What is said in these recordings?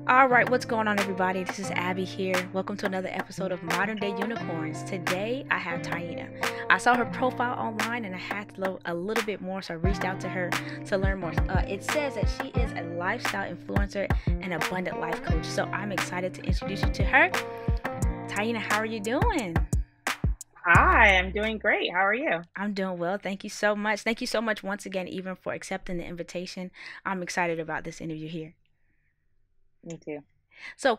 All right, what's going on, everybody? This is Abby here. Welcome to another episode of Modern Day Unicorns. Today, I have Taina. I saw her profile online and I had to know a little bit more, so I reached out to her to learn more. It says that she is a lifestyle influencer and abundant life coach, so I'm excited to introduce you to her. Taina, how are you doing? Hi, I'm doing great. How are you? I'm doing well. Thank you so much. Thank you so much once again, even for accepting the invitation. I'm excited about this interview here. Me too. So,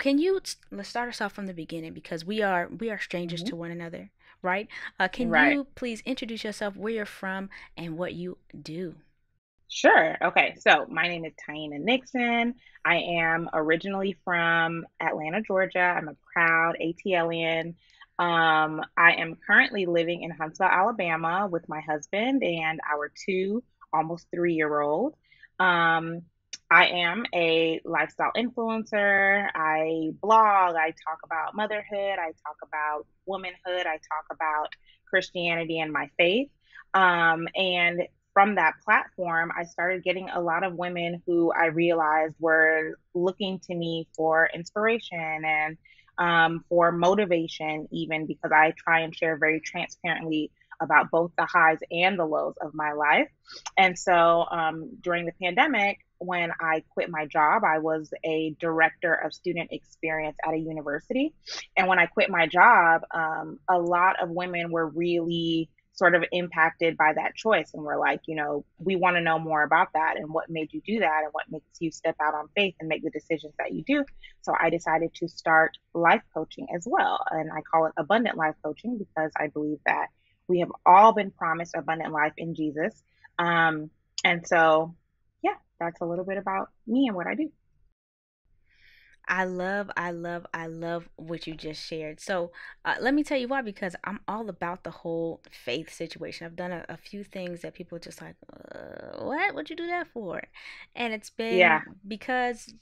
let's start us off from the beginning because we are strangers hmm to one another, right? Can Right. you please introduce yourself, where you're from, and what you do? Sure. Okay. So my name is Taina Nixon. I am originally from Atlanta, Georgia. I'm a proud ATLian. I am currently living in Huntsville, Alabama with my husband and our two, almost 3-year old. Um, I am a lifestyle influencer. I blog. I talk about motherhood. I talk about womanhood. I talk about Christianity and my faith. And from that platform, I started getting a lot of women who I realized were looking to me for inspiration and for motivation, even because I try and share very transparently about both the highs and the lows of my life. And so during the pandemic, when I quit my job, I was a director of student experience at a university. And when I quit my job, a lot of women were really sort of impacted by that choice and we're like, we want to know more about that and what made you do that and what makes you step out on faith and make the decisions that you do. So I decided to start life coaching as well, and I call it abundant life coaching because I believe that we have all been promised abundant life in Jesus. Um, and so yeah, that's a little bit about me and what I do. I love what you just shared. So, let me tell you why, because I'm all about the whole faith situation. I've done a few things that people just like, what? What'd you do that for? And it's been Yeah. because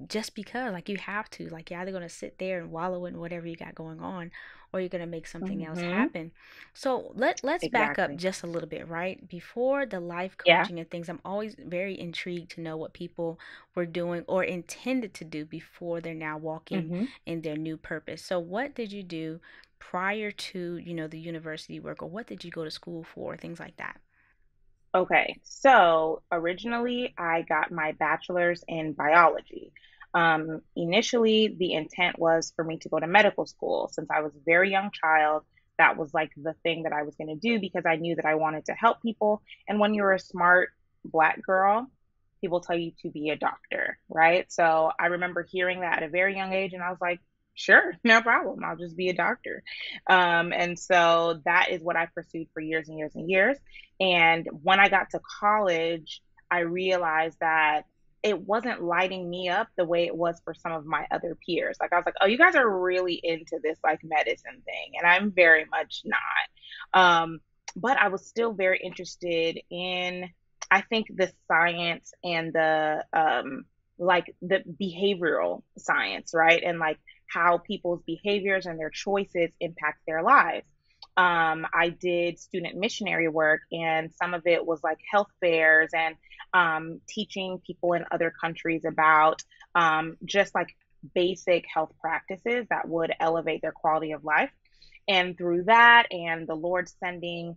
just because like you have to, like you're either going to sit there and wallow in whatever you got going on, or you're going to make something else hmm happen. So let's back up exactly. just a little bit, right? Before the life Yeah. coaching and things, I'm always very intrigued to know what people were doing or intended to do before they're now walking hmm in their new purpose. So what did you do prior to, the university work, or what did you go to school for, things like that? Okay, so originally I got my bachelor's in biology. Initially, the intent was for me to go to medical school since I was a very young child. That was like the thing that I was going to do because I knew that I wanted to help people. And when you're a smart Black girl, people tell you to be a doctor, right? So I remember hearing that at a very young age, and I was like, sure, no problem. I'll just be a doctor. And so that is what I pursued for years and years and years. And when I got to college, I realized that it wasn't lighting me up the way it was for some of my other peers. Like I was like, oh, you guys are really into this like medicine thing, and I'm very much not. But I was still very interested in, I think, the science and the like the behavioral science, right? And like how people's behaviors and their choices impact their lives. I did student missionary work, and some of it was like health fairs and teaching people in other countries about just like basic health practices that would elevate their quality of life. And through that, and the Lord sending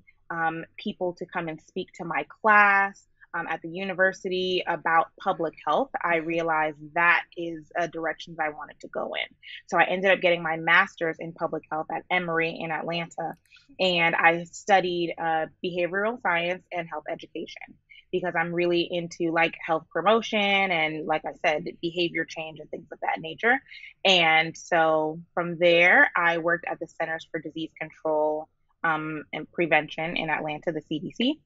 people to come and speak to my class at the university about public health, I realized that is a direction that I wanted to go in. So I ended up getting my master's in public health at Emory in Atlanta. And I studied behavioral science and health education because I'm really into like health promotion and, like I said, behavior change and things of that nature. And so from there, I worked at the Centers for Disease Control and Prevention in Atlanta, the CDC.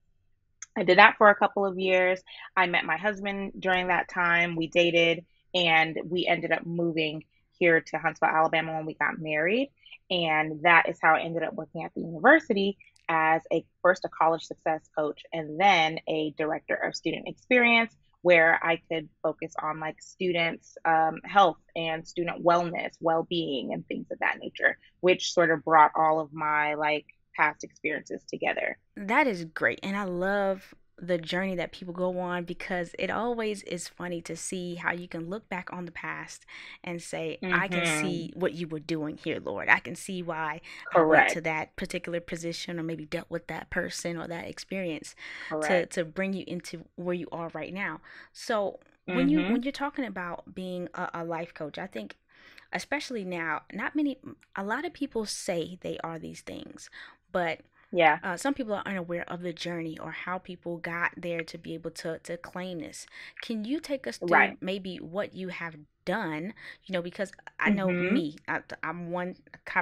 I did that for a couple of years. I met my husband during that time. We dated and we ended up moving here to Huntsville, Alabama when we got married. And that is how I ended up working at the university as a first a college success coach and then a director of student experience where I could focus on like students' health and student wellness, well-being, and things of that nature, which sort of brought all of my like past experiences together. That is great. And I love the journey that people go on, because it always is funny to see how you can look back on the past and say, I can Mm-hmm. see what you were doing here, Lord. I can see why I went to Correct. that particular position or maybe dealt with that person or that experience Correct. to bring you into where you are right now. So Mm-hmm. when you're talking about being a life coach, I think especially now, not many, a lot of people say they are these things, but Yeah. some people are unaware of the journey or how people got there to be able to claim this. Can you take us through Right. maybe what you have done? Because I know Mm-hmm. me, I'm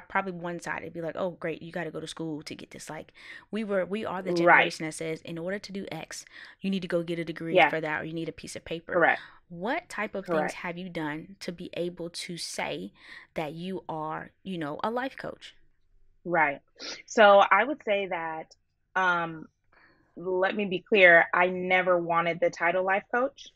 probably one side. It'd be like, oh, great, you got to go to school to get this. Like, we are the Right. generation that says, in order to do X, you need to go get a degree Yeah. for that, or you need a piece of paper. Correct. What type of things Correct. have you done to be able to say that you are, a life coach? Right. So I would say that, um, let me be clear, I never wanted the title life coach.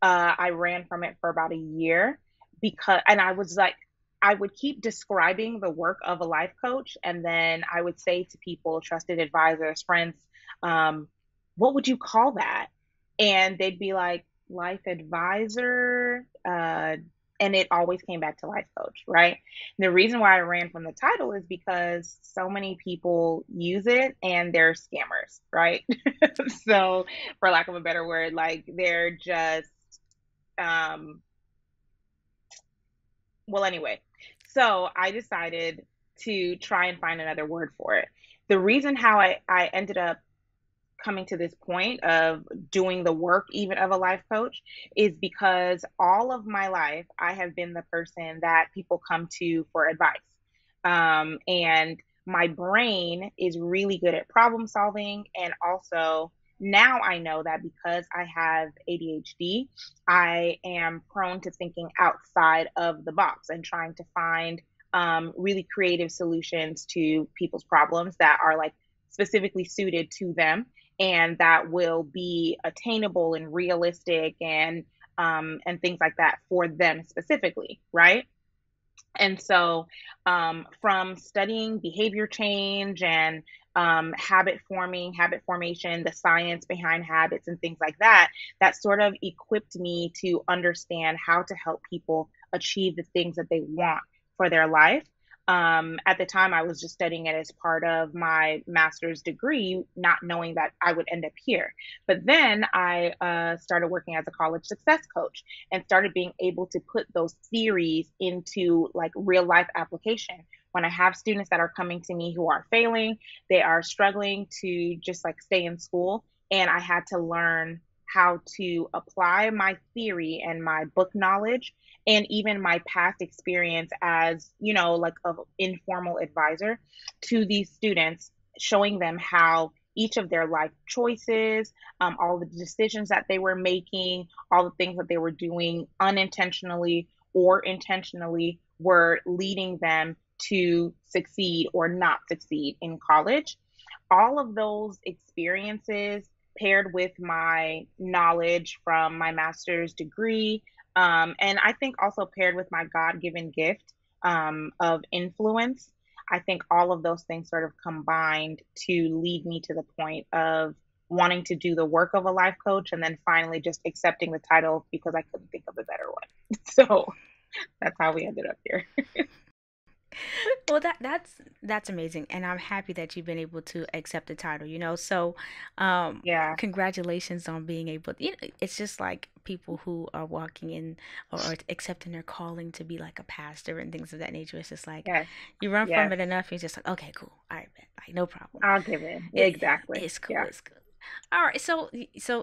I ran from it for about a year and I was like, I would keep describing the work of a life coach, and then I would say to people, trusted advisors, friends, um, what would you call that? And they'd be like, life advisor. And it always came back to life coach, right? The reason why I ran from the title is because so many people use it and they're scammers, right? So, for lack of a better word, like they're just, um, well, anyway. So I decided to try and find another word for it. The reason how I ended up coming to this point of doing the work even of a life coach is because all of my life I have been the person that people come to for advice. And my brain is really good at problem solving. And also, now I know that because I have ADHD, I am prone to thinking outside of the box and trying to find really creative solutions to people's problems that are like specifically suited to them and that will be attainable and realistic and things like that for them specifically, right? And so, from studying behavior change and habit formation, the science behind habits, and things like that, that sort of equipped me to understand how to help people achieve the things that they want for their life. At the time, I was just studying it as part of my master's degree, not knowing that I would end up here. But then I started working as a college success coach and started being able to put those theories into like real life application. When I have students that are coming to me who are failing, they are struggling to just like stay in school, and I had to learn how to apply my theory and my book knowledge and even my past experience as, like an informal advisor to these students, showing them how each of their life choices, all the decisions that they were making, all the things that they were doing unintentionally or intentionally were leading them to succeed or not succeed in college. All of those experiences paired with my knowledge from my master's degree, and I think also paired with my God given gift of influence. I think all of those things sort of combined to lead me to the point of wanting to do the work of a life coach and then finally just accepting the title because I couldn't think of a better one. So that's how we ended up here. Well, that's amazing, and I'm happy that you've been able to accept the title. So Yeah. congratulations on being able. It's just like people who are walking in or accepting their calling to be like a pastor and things of that nature. It's just like Yes. you run from Yes. it enough, you're just like, okay, cool, all right, man, like no problem. I'll give in. It, Exactly. it's cool, Yeah. it's cool. All right, so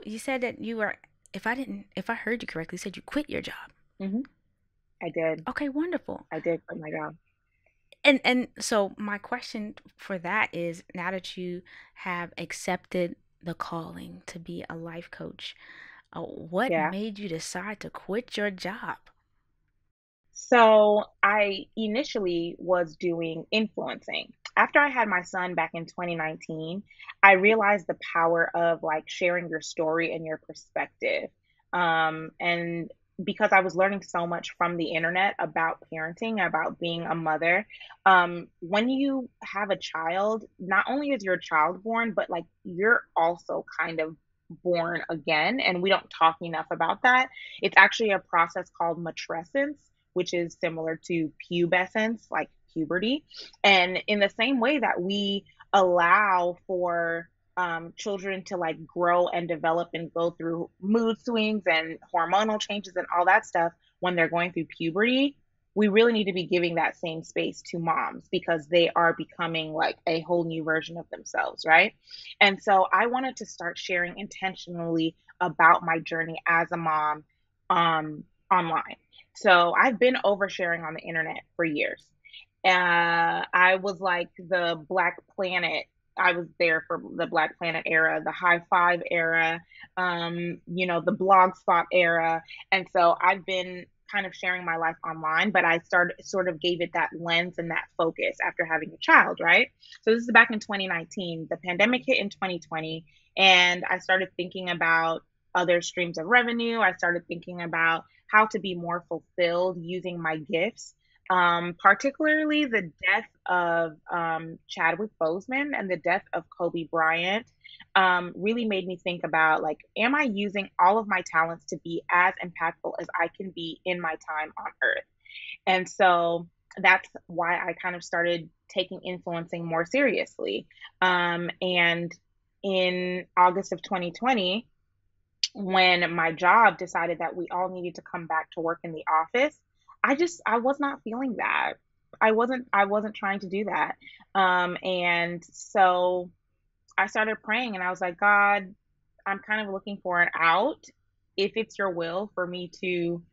you said that you were. If I heard you correctly, you said you quit your job. hmm I did. Okay, wonderful. I did quit my job. And so my question for that is, now that you have accepted the calling to be a life coach, what Yeah. made you decide to quit your job? So I initially was doing influencing. After I had my son back in 2019, I realized the power of like sharing your story and your perspective. And because I was learning so much from the internet about parenting, about being a mother, when you have a child, not only is your child born, but like you're also kind of born again. And we don't talk enough about that. It's actually a process called matrescence, which is similar to pubescence, like puberty. And in the same way that we allow for children to like grow and develop and go through mood swings and hormonal changes and all that stuff when they're going through puberty, we really need to be giving that same space to moms because they are becoming like a whole new version of themselves, right? And so I wanted to start sharing intentionally about my journey as a mom online. So I've been oversharing on the internet for years. I was like the Black Planet. I was there for the Black Planet era, the High Five era, the Blogspot era. And so I've been kind of sharing my life online, but I started sort of gave it that lens and that focus after having a child, right? So this is back in 2019. The pandemic hit in 2020, and I started thinking about other streams of revenue. I started thinking about how to be more fulfilled using my gifts. Particularly the death of Chadwick Boseman and the death of Kobe Bryant really made me think about like, am I using all of my talents to be as impactful as I can be in my time on Earth? And so that's why I kind of started taking influencing more seriously. And in August of 2020, when my job decided that we all needed to come back to work in the office, I was not feeling that. I wasn't trying to do that. And so I started praying and I was like, God, I'm kind of looking for an out. If it's your will for me to,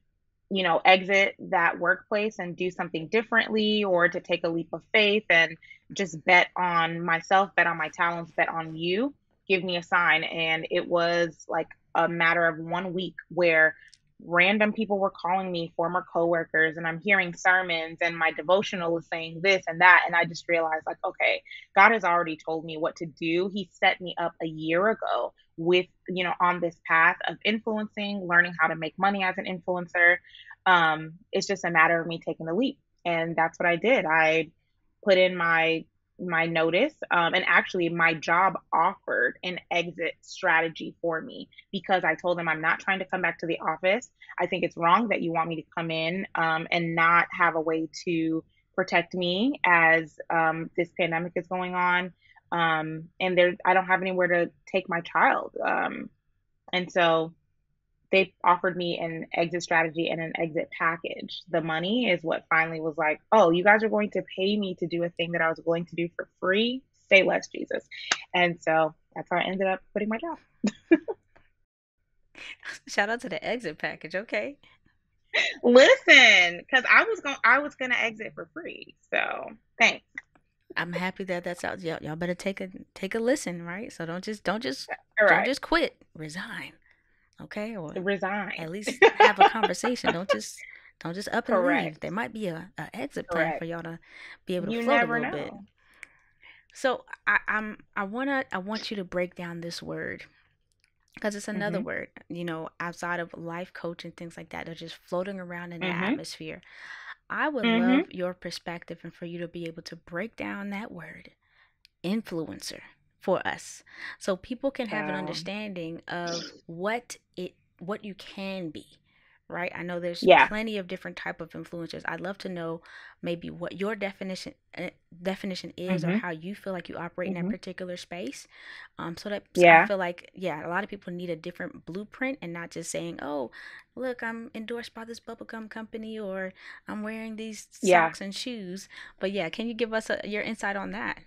exit that workplace and do something differently or to take a leap of faith and just bet on myself, bet on my talents, bet on you, give me a sign. And it was like a matter of 1 week where random people were calling me, former coworkers, and I'm hearing sermons and my devotional is saying this and that. And I just realized, like, okay, God has already told me what to do. He set me up a year ago with, on this path of influencing, learning how to make money as an influencer. It's just a matter of me taking the leap. And that's what I did. I put in my notice, and actually my job offered an exit strategy for me because I told them I'm not trying to come back to the office. I think it's wrong that you want me to come in and not have a way to protect me as this pandemic is going on, and there I don't have anywhere to take my child, and so they offered me an exit strategy and an exit package. The money is what finally was like, oh, you guys are going to pay me to do a thing that I was going to do for free? Say less, Jesus. And so that's how I ended up quitting my job. Shout out to the exit package. Okay. Listen, because I was gonna exit for free. So thanks. I'm happy that that's out. Y'all better take a listen, right? So All don't right. just quit. Resign. Okay? Or Resign. at least have a conversation. Don't just up and leave. There Correct. might be a exit plan for Correct. y'all to be able to You float a never little bit. know. So I want you to break down this word because it's another Mm-hmm. word, outside of life coach and things like that. They're just floating around in the Mm-hmm. atmosphere. I would Mm-hmm. love your perspective and for you to be able to break down that word, influencer, for us, so people can have an So understanding of what you can be. Right? I know there's yeah. plenty of different type of influencers. I'd love to know maybe what your definition is, or Mm-hmm. how you feel like you operate in that Mm-hmm. particular space. So I Yeah. feel like, yeah, a lot of people need a different blueprint and not just saying, oh, look, I'm endorsed by this bubblegum company, or I'm wearing these Yeah. socks and shoes. But yeah, can you give us your insight on that?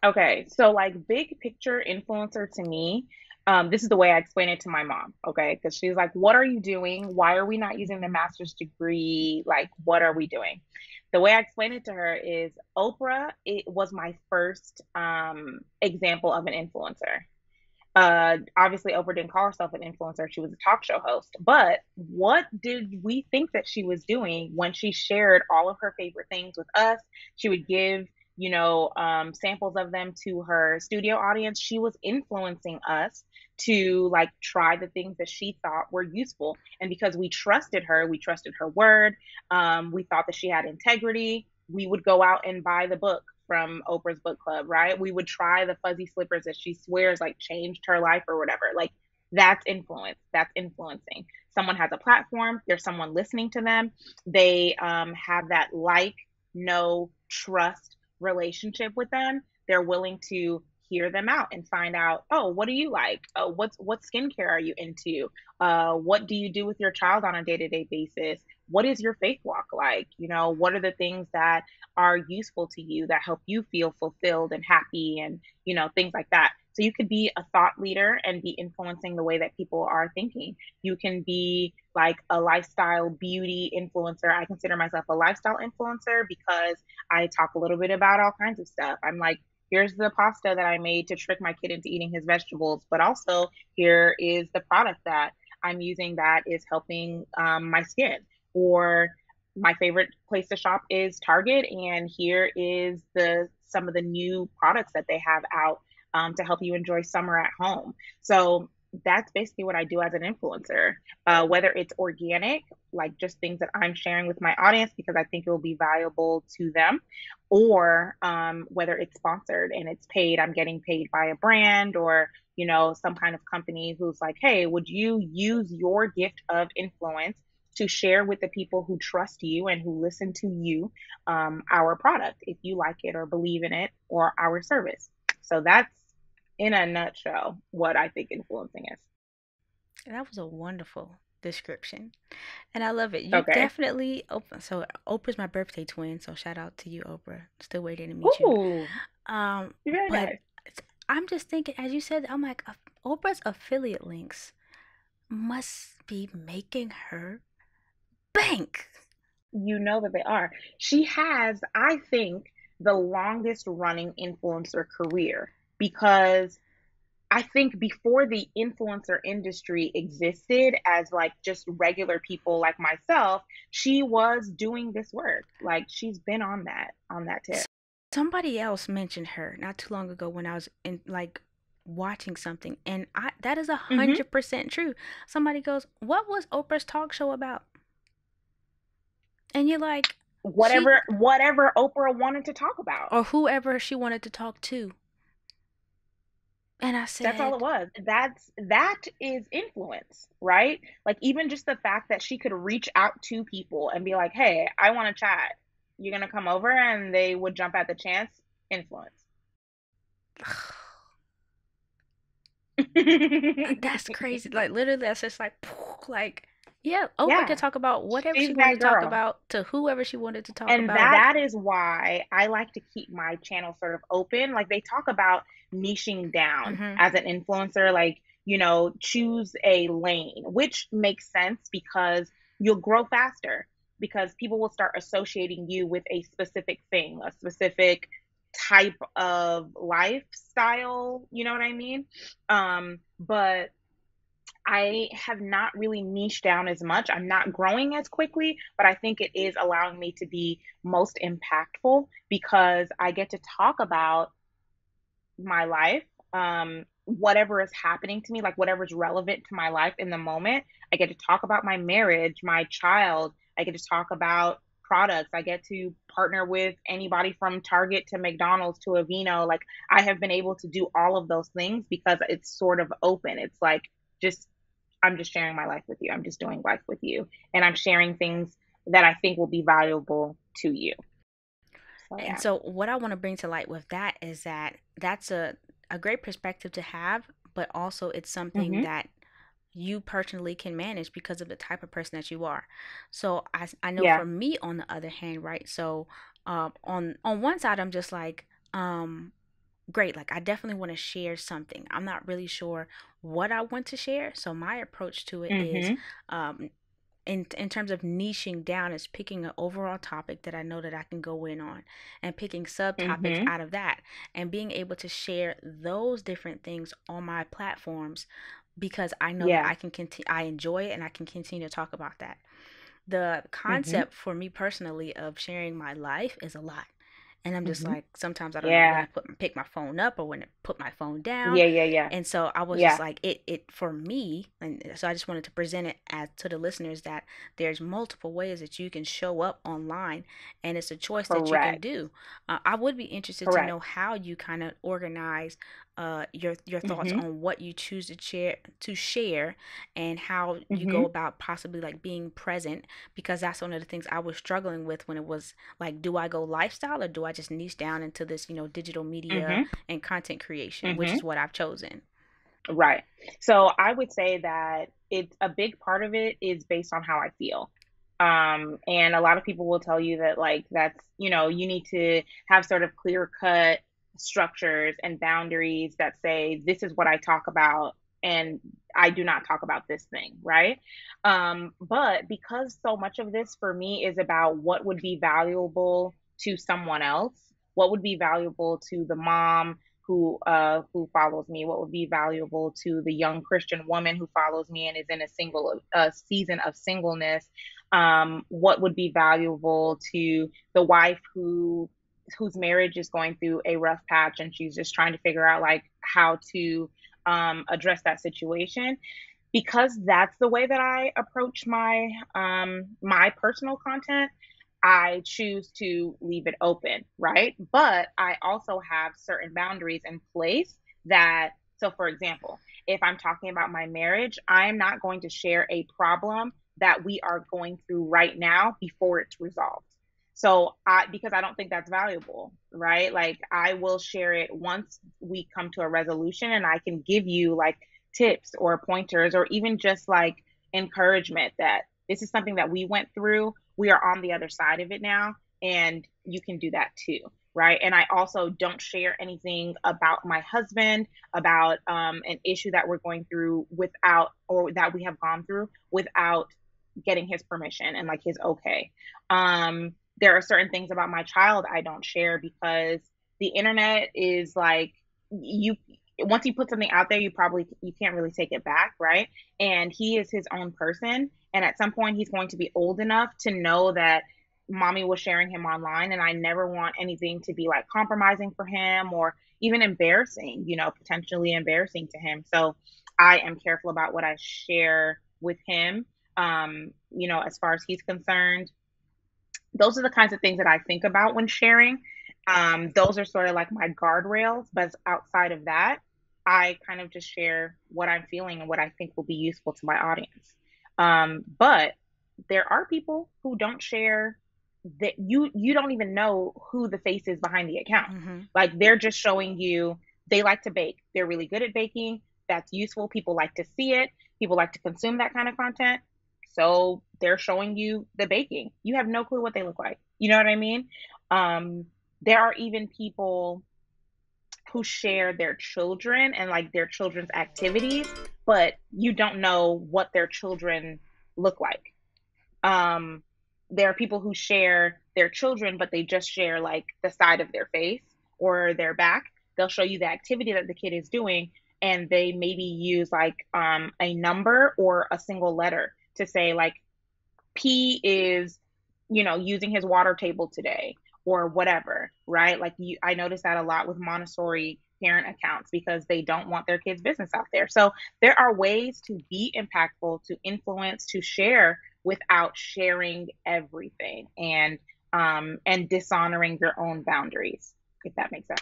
Okay, so like big picture influencer to me, this is the way I explain it to my mom, okay? Because she's like, what are you doing? Why are we not using the master's degree? Like, what are we doing? The way I explain it to her is Oprah, it was my first example of an influencer. Obviously, Oprah didn't call herself an influencer, she was a talk show host. But what did we think that she was doing when she shared all of her favorite things with us? She would give, samples of them to her studio audience. She was influencing us to like try the things that she thought were useful. And because we trusted her word, we thought that she had integrity, we would go out and buy the book from Oprah's book club, right? We would try the fuzzy slippers that she swears like changed her life or whatever. Like that's influence. That's influencing. Someone has a platform, there's someone listening to them. They have that like, know, trust relationship with them. They're willing to hear them out and find out, oh, what do you like? Oh, what skincare are you into? What do you do with your child on a day-to-day basis? What is your faith walk like? You know, what are the things that are useful to you that help you feel fulfilled and happy and, you know, things like that. So you could be a thought leader and be influencing the way that people are thinking. You can be like a lifestyle beauty influencer. I consider myself a lifestyle influencer because I talk a little bit about all kinds of stuff. I'm like, here's the pasta that I made to trick my kid into eating his vegetables, but also here is the product that I'm using that is helping my skin. Or my favorite place to shop is Target, and here is the some of the new products that they have out to help you enjoy summer at home. So that's basically what I do as an influencer. Whether it's organic, like just things that I'm sharing with my audience because I think it will be valuable to them, or whether it's sponsored and it's paid, I'm getting paid by a brand or you know some kind of company who's like, hey, would you use your gift of influence to share with the people who trust you and who listen to you our product if you like it or believe in it or our service. So that's in a nutshell what I think influencing is. That was a wonderful description. And I love it. You Okay. definitely open. So Oprah's my birthday twin. So shout out to you, Oprah. Still waiting to meet you. Ooh, Um, very but nice. I'm just thinking, as you said, I'm like, Oprah's affiliate links must be making her bank. You know that they are. She has, I think, the longest running influencer career because I think before the influencer industry existed as like just regular people like myself, she was doing this work. Like she's been on that S- tip. Somebody else mentioned her not too long ago when I was in like watching something, and I that is a Hmm. 100% true. Somebody goes, "What was Oprah's talk show about?" And you're like, she Whatever Oprah wanted to talk about. or whoever she wanted to talk to. And I That's all it said, was. That is influence, right? Like even just the fact that she could reach out to people and be like, "Hey, I want to chat. You're gonna come over," and they would jump at the chance. Influence. that's crazy. Like literally, that's just like, like, yeah, Oprah could Yeah, talk about whatever she she's wanted that to talk girl. about to whoever she wanted to talk And about. that is why I like to keep my channel sort of open. Like they talk about niching down Hmm. as an influencer, like, you know, choose a lane, which makes sense because you'll grow faster because people will start associating you with a specific thing, a specific type of lifestyle, you know what I mean? But I have not really niched down as much. I'm not growing as quickly, but I think it is allowing me to be most impactful because I get to talk about my life, whatever is happening to me, like whatever's relevant to my life in the moment. I get to talk about my marriage, my child. I get to talk about products. I get to partner with anybody from Target to McDonald's to Aveeno. Like I have been able to do all of those things because it's sort of open. It's like just I'm just sharing my life with you. I'm just doing life with you. And I'm sharing things that I think will be valuable to you. So And yeah. so, what I want to bring to light with that is that that's a great perspective to have, but also it's something Hmm. that you personally can manage because of the type of person that you are. So I know Yeah. for me on the other hand, right? So on one side I'm just like great, like I definitely want to share something. I'm not really sure what I want to share. So my approach to it is Hmm. um in terms of niching down is picking an overall topic that I know that I can go in on and picking subtopics Hmm. out of that and being able to share those different things on my platforms because I know that Yeah. I can continue I enjoy it and I can continue to talk about that. The Hmm. concept for me personally of sharing my life is a lot. And I'm just Hmm. like, sometimes I don't know when Yeah. to pick my phone up or when to put my phone down. Yeah. Yeah. Yeah. And so I was just Yeah. like, it for me. And so I just wanted to present it as to the listeners that there's multiple ways that you can show up online, and it's a choice that you can Correct. do. I would be interested to know Correct. how you kind of organize your thoughts Hmm. on what you choose to share, and how you go Hmm. about possibly like being present, because that's one of the things I was struggling with when it was like, do I go lifestyle or do I just niche down into this, digital media Hmm. and content creation, which Hmm. is what I've chosen. Right. So I would say that it's a big part of it is based on how I feel. And a lot of people will tell you that, like, that's, you need to have sort of clear cut structures and boundaries that say, this is what I talk about, and I do not talk about this thing, right? But because so much of this for me is about what would be valuable to someone else, what would be valuable to the mom who follows me, what would be valuable to the young Christian woman who follows me and is in a season of singleness, what would be valuable to the wife whose marriage is going through a rough patch and she's just trying to figure out like how to address that situation. Because that's the way that I approach my personal content, I choose to leave it open, right? But I also have certain boundaries in place that, so for example, if I'm talking about my marriage, I am not going to share a problem that we are going through right now before it's resolved. Because I don't think that's valuable, right? Like, I will share it once we come to a resolution and I can give you like tips or pointers or even just like encouragement that this is something that we went through. We are on the other side of it now, and you can do that too. Right. And I also don't share anything about my husband, about an issue that we're going through without, or that we have gone through without getting his permission and like his okay. There are certain things about my child I don't share because the internet is like, you once you put something out there, you can't really take it back, right? And he is his own person, and at some point he's going to be old enough to know that mommy was sharing him online, and I never want anything to be like compromising for him or even embarrassing, potentially embarrassing to him. So I am careful about what I share with him. As far as he's concerned, those are the kinds of things that I think about when sharing. Those are sort of like my guardrails, but outside of that, I kind of just share what I'm feeling and what I think will be useful to my audience. But there are people who don't share, that you don't even know who the face is behind the account. Mm-hmm. Like, they're just showing you they like to bake. They're really good at baking. That's useful. People like to see it. People like to consume that kind of content. So they're showing you the baking. You have no clue what they look like. You know what I mean? Um, there are even people who share their children and like their children's activities, but you don't know what their children look like. Um, there are people who share their children, but they just share like the side of their face or their back. They'll show you the activity that the kid is doing, and they maybe use like a number or a single letter to say like P is, using his water table today or whatever, right? Like, I notice that a lot with Montessori parent accounts because they don't want their kids' business out there. So there are ways to be impactful, to influence, to share without sharing everything and dishonoring your own boundaries, if that makes sense.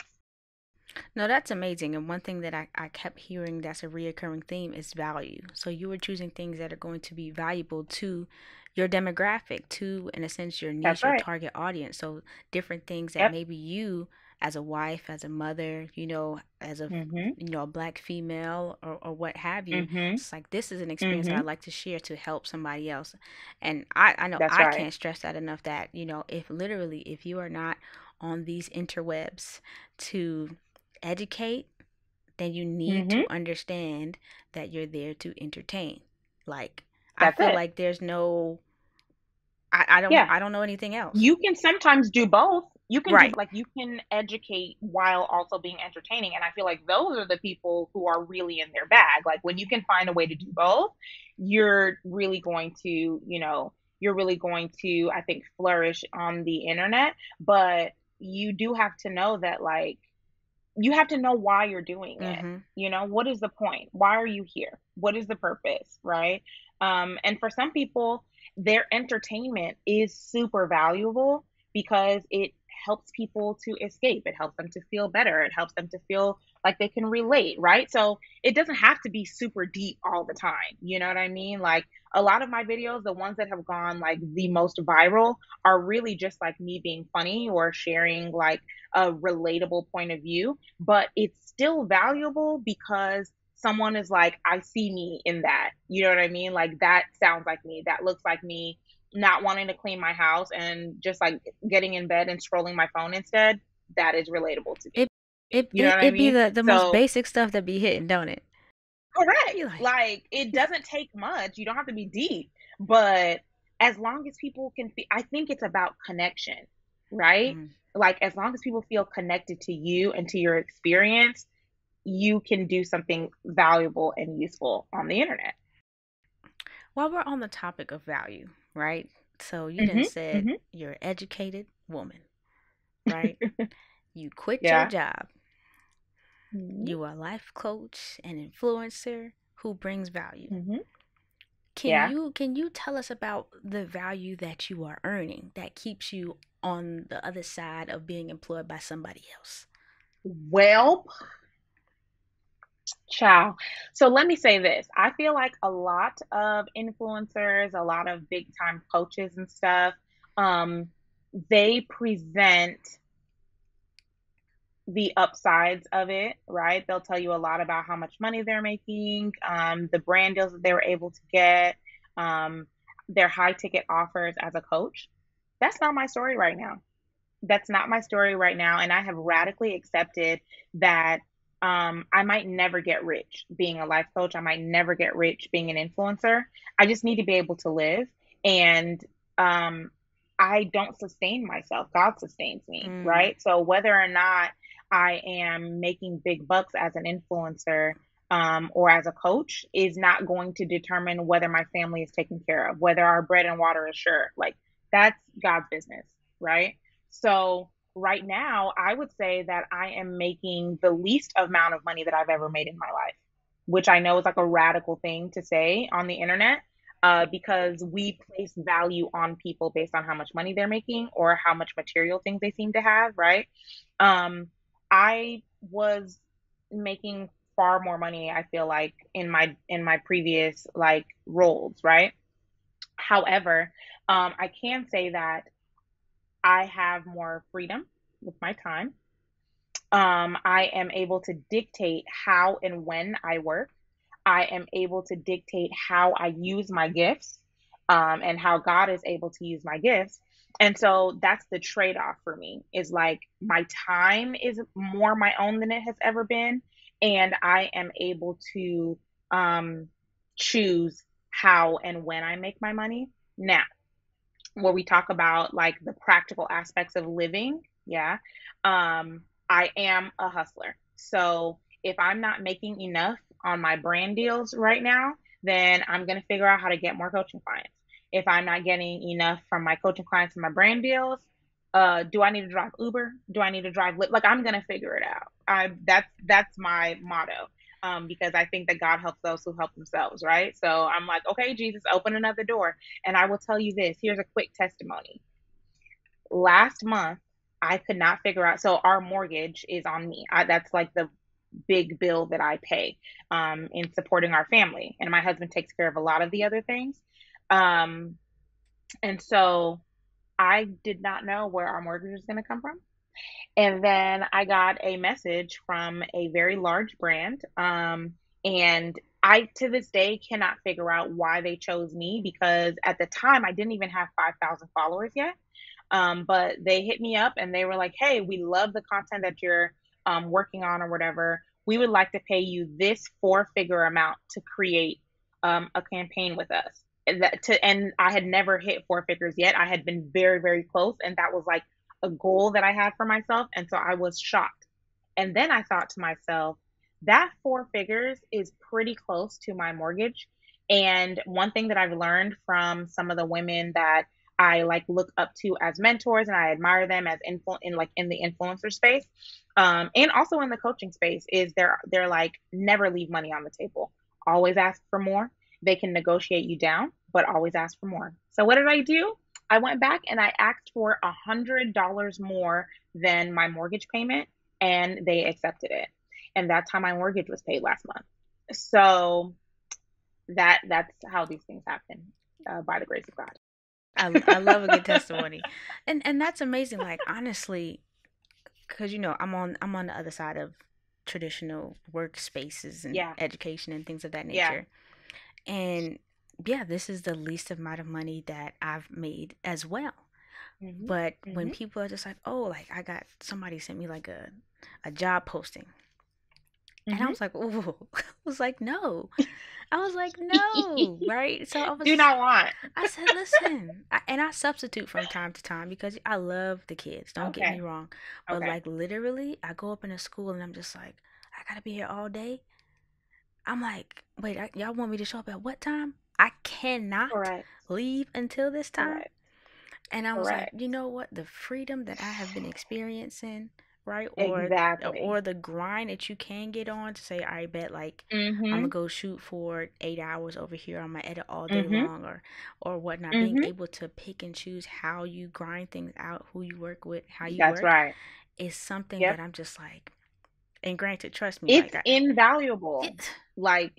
No, that's amazing. And one thing that I kept hearing that's a reoccurring theme is value. So you were choosing things that are going to be valuable to your demographic, to, in a sense, your That's niche, your right. target audience. So different things that Yep. maybe you, as a wife, as a mother, as a, Mhm. a black female, or what have you, Mhm. it's like, this is an experience that I'd Mhm. like to share to help somebody else. And I know That's I right. can't stress that enough, that, if you are not on these interwebs to educate, then you need to Mhm. understand that you're there to entertain. Like, I That's feel it. like there's no, I don't Yeah. I don't know anything else. You can sometimes do both. You can do, Right. like, you can educate while also being entertaining, and I feel like those are the people who are really in their bag. Like, when you can find a way to do both, you're really going to, I think, flourish on the internet. But you do have to know that, like, you have to know why you're doing it. Mm-hmm. You know, what is the point? Why are you here? What is the purpose? Right. And for some people, their entertainment is super valuable because it helps people to escape. It helps them to feel better. It helps them to feel like they can relate. Right. So it doesn't have to be super deep all the time. You know what I mean? Like a lot of my videos, the ones that have gone like the most viral, are really just like me being funny or sharing like a relatable point of view, but it's still valuable because someone is like, I see me in that. You know what I mean? Like that sounds like me. That looks like me not wanting to clean my house and just like getting in bed and scrolling my phone instead. That is relatable to me. It it You know it what I it be mean? the most So, basic stuff that be hitting, don't it? correct. You like, Like it doesn't take much. You don't have to be deep, but as long as people can, I think it's about connection, right? mm. Like as long as people feel connected to you and to your experience, you can do something valuable and useful on the internet. While we're on the topic of value, right? So you done Mhm. said Mhm. you're an educated woman, right? You quit your Yeah. job. Mhm. You are a life coach and influencer who brings value. Mhm. Can Yeah. you tell us about the value that you are earning that keeps you on the other side of being employed by somebody else? Well, ciao. So let me say this. I feel like a lot of influencers, a lot of big time coaches and stuff, um, they present the upsides of it, right? They'll tell you a lot about how much money they're making, the brand deals that they were able to get, um, their high ticket offers as a coach. That's not my story right now. That's not my story right now. And I have radically accepted that I might never get rich being a life coach. I might never get rich being an influencer. I just need to be able to live. And um, I don't sustain myself. God sustains me, Mm. right? So whether or not I am making big bucks as an influencer or as a coach is not going to determine whether my family is taken care of, whether our bread and water is sure. Like that's God's business, right? So right now, I would say that I am making the least amount of money that I've ever made in my life, which I know is like a radical thing to say on the internet, because we place value on people based on how much money they're making or how much material things they seem to have, right? Um, I was making far more money, I feel like, in my previous like roles, right? However, I can say that I have more freedom with my time. I am able to dictate how and when I work. I am able to dictate how I use my gifts, and how God is able to use my gifts. And so that's the trade off for me is like my time is more my own than it has ever been. And I am able to um, choose how and when I make my money. Now, where we talk about like the practical aspects of living, yeah, I am a hustler. So if I'm not making enough on my brand deals right now, then I'm going to figure out how to get more coaching clients. If I'm not getting enough from my coaching clients and my brand deals, do I need to drive Uber? Do I need to drive Lyft? Like I'm gonna figure it out. That's my motto. Because I think that God helps those who help themselves, right? So I'm like, okay, Jesus, open another door. And I will tell you this. Here's a quick testimony. Last month, I could not figure out. So our mortgage is on me. That's like the big bill that I pay in supporting our family, and my husband takes care of a lot of the other things. Um, and so I did not know where our mortgage was going to come from. And then I got a message from a very large brand. And I, to this day, cannot figure out why they chose me because at the time I didn't even have 5,000 followers yet. But they hit me up and they were like, hey, we love the content that you're working on or whatever. We would like to pay you this four-figure amount to create a campaign with us. And I had never hit four figures yet. I had been very, very close. And that was like a goal that I had for myself. And so I was shocked. And then I thought to myself, that four figures is pretty close to my mortgage. And one thing that I've learned from some of the women that I like look up to as mentors, and I admire them as in the influencer space, and also in the coaching space, is they're like never leave money on the table. Always ask for more. They can negotiate you down, but always ask for more. So what did I do? I went back and I asked for $100 more than my mortgage payment, and they accepted it. And that's how my mortgage was paid last month. So that's how these things happen, by the grace of God. I love a good testimony, and that's amazing. Like honestly, because I'm on the other side of traditional workspaces and Yeah, education and things of that yeah. nature, and yeah, this is the least amount of money that I've made as well. Mhm. But when Mhm. people are just like, oh, like I got somebody sent me like a job posting, and I Mhm. was like, oh, I was like, no, I was like, no, right? So Do not want. I said, listen, and I substitute from time to time because I love the kids. Don't get me Okay. wrong, but Okay. like literally, I go up in a school and I'm just like, I gotta be here all day. I'm like, wait, y'all want me to show up at what time? I cannot Correct. leave until this time. Correct. And I was like, Correct. you know what? The freedom that I have been experiencing, right? Or Exactly. the grind that you can get on to say, I bet like I'm gonna Mhm. go shoot for 8 hours over here. I'm gonna edit all day Mhm. long or whatnot. Being Mhm. able to pick and choose how you grind things out, who you work with, how you That's work, right. is something Yep. that I'm just like, and granted, trust me, It's like invaluable. it, Like,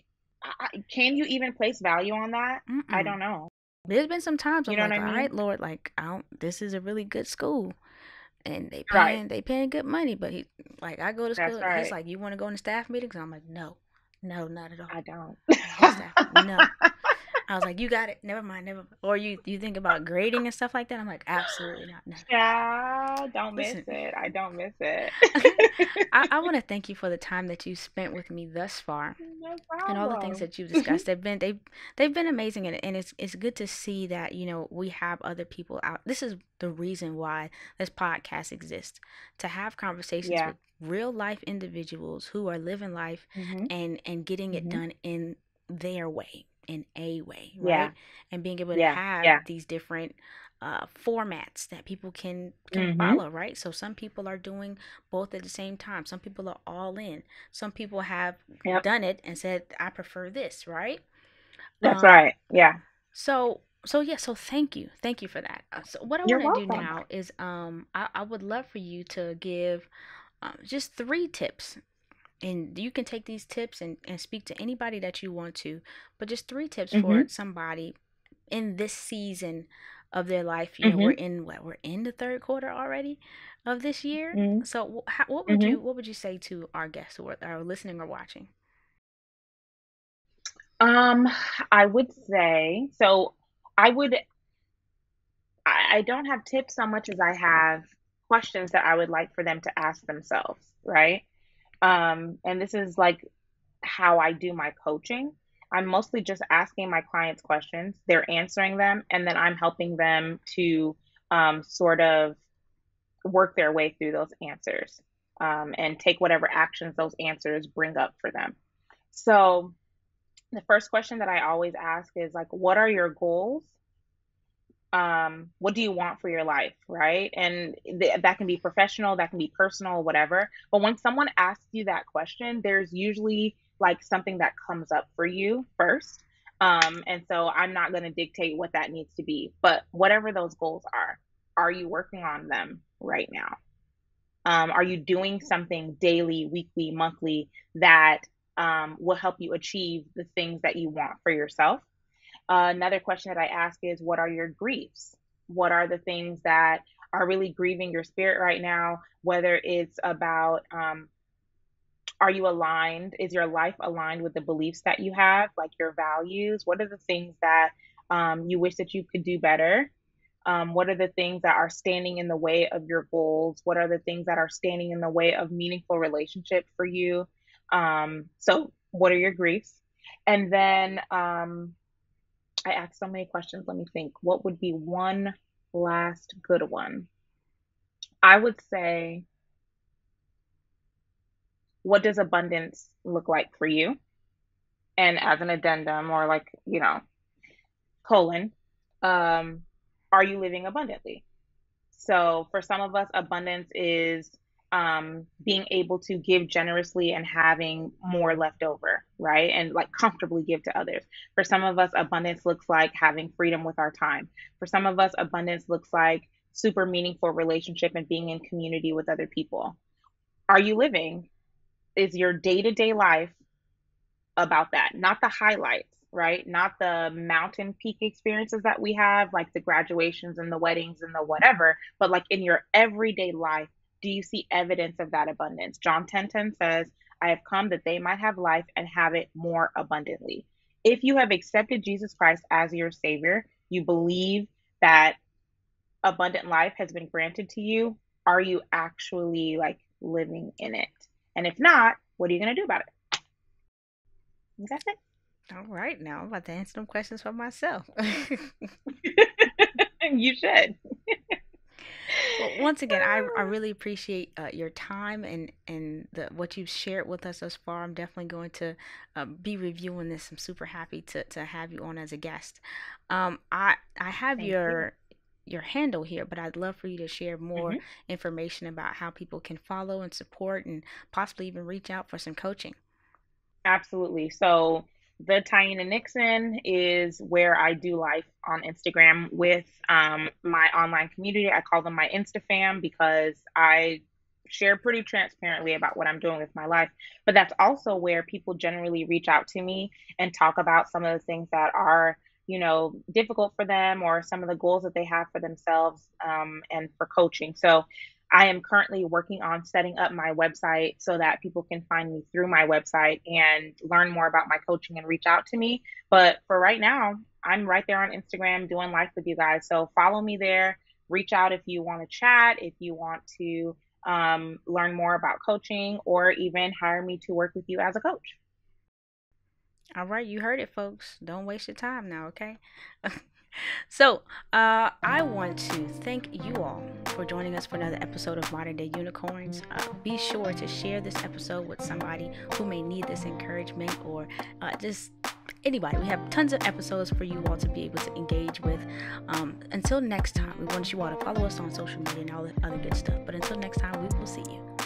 can you even place value on that? I mm-mm. don't know. There's been some times You I'm know what like, I all mean? right, Lord, like I don't, this is a really good school and they Right. paying they paying good money, but he like I go to That's school, he's right. like, you want to go in the staff meetings? I'm like, no, no, not at all. I don't. I hate staff. No. I was like, you got it. Never mind, never. Or you think about grading and stuff like that? I'm like, absolutely not. Never. Child, don't miss Listen, it. I don't miss it. I want to thank you for the time that you spent with me thus far No and all the things problem. that you've discussed. They've been amazing, and it's good to see that we have other people out. This is the reason why this podcast exists, to have conversations Yeah. with real life individuals who are living life Mhm. and getting it Mhm. done in their way, in a way, Yeah. right? And being able to Yeah. have Yeah. these different formats that people can Mhm. follow, right? So some people are doing both at the same time. Some people are all in. Some people have Yep. done it and said, I prefer this, right? That's Um, right. Yeah. so yeah, so thank you for that. So what I You're want to do welcome. now is I would love for you to give just 3 tips, and you can take these tips and speak to anybody that you want to, but just 3 tips for Mhm. somebody in this season of their life. We're Mhm. in we're in the third quarter already of this year. Mhm. So Mhm. what would you say to our guests who are listening or watching? Um, I would say so. I would. I don't have tips so much as I have questions that I would like for them to ask themselves, right? And this is like how I do my coaching. I'm mostly just asking my clients questions, they're answering them, and then I'm helping them to sort of work their way through those answers, and take whatever actions those answers bring up for them. So, the first question that I always ask is like, what are your goals? What do you want for your life, right? And that can be professional, that can be personal, whatever. But when someone asks you that question, there's usually like something that comes up for you first. And so I'm not going to dictate what that needs to be, but whatever those goals are you working on them right now? Are you doing something daily, weekly, monthly that will help you achieve the things that you want for yourself? Another question that I ask is, what are your griefs? What are the things that are really grieving your spirit right now? Whether it's about, are you aligned? Is your life aligned with the beliefs that you have, like your values? What are the things that you wish that you could do better? What are the things that are standing in the way of your goals? What are the things that are standing in the way of meaningful relationships for you? So, what are your griefs? And then I asked so many questions. Let me think. What would be one last good one? I would say, what does abundance look like for you? And as an addendum or like, colon, um, Are you living abundantly? So for some of us, abundance is being able to give generously and having more left over, right? And like comfortably give to others. For some of us, abundance looks like having freedom with our time. For some of us, abundance looks like super meaningful relationship and being in community with other people. Are you living? Is your day to day life about that? Not the highlights, right? Not the mountain peak experiences that we have, like the graduations and the weddings and the whatever, but like in your everyday life, do you see evidence of that abundance? John 10:10 says, I have come that they might have life and have it more abundantly. If you have accepted Jesus Christ as your savior, you believe that abundant life has been granted to you, are you actually like living in it? And if not, what are you going to do about it? That's it. All right, now I'm about to answer some questions for myself. You should. Well, once again, I really appreciate your time and what you've shared with us thus far. I'm definitely going to be reviewing this. I'm super happy to have you on as a guest. I have Thank you. your handle here, but I'd love for you to share more Hmm. information about how people can follow and support and possibly even reach out for some coaching. Absolutely. So the Taina Nixon is where I do life on Instagram with my online community. I call them my Insta fam because I share pretty transparently about what I'm doing with my life. But that's also where people generally reach out to me and talk about some of the things that are, difficult for them or some of the goals that they have for themselves and for coaching. So I am currently working on setting up my website so that people can find me through my website and learn more about my coaching and reach out to me. But for right now, I'm right there on Instagram doing life with you guys. So follow me there. Reach out if you want to chat, if you want to learn more about coaching, or even hire me to work with you as a coach. All right, you heard it, folks. Don't waste your time now, okay? So, I want to thank you all for joining us for another episode of Modern Day Unicorns. Be sure to share this episode with somebody who may need this encouragement or just anybody. We have tons of episodes for you all to be able to engage with. Until next time, we want you all to follow us on social media and all the other good stuff. But until next time, we will see you.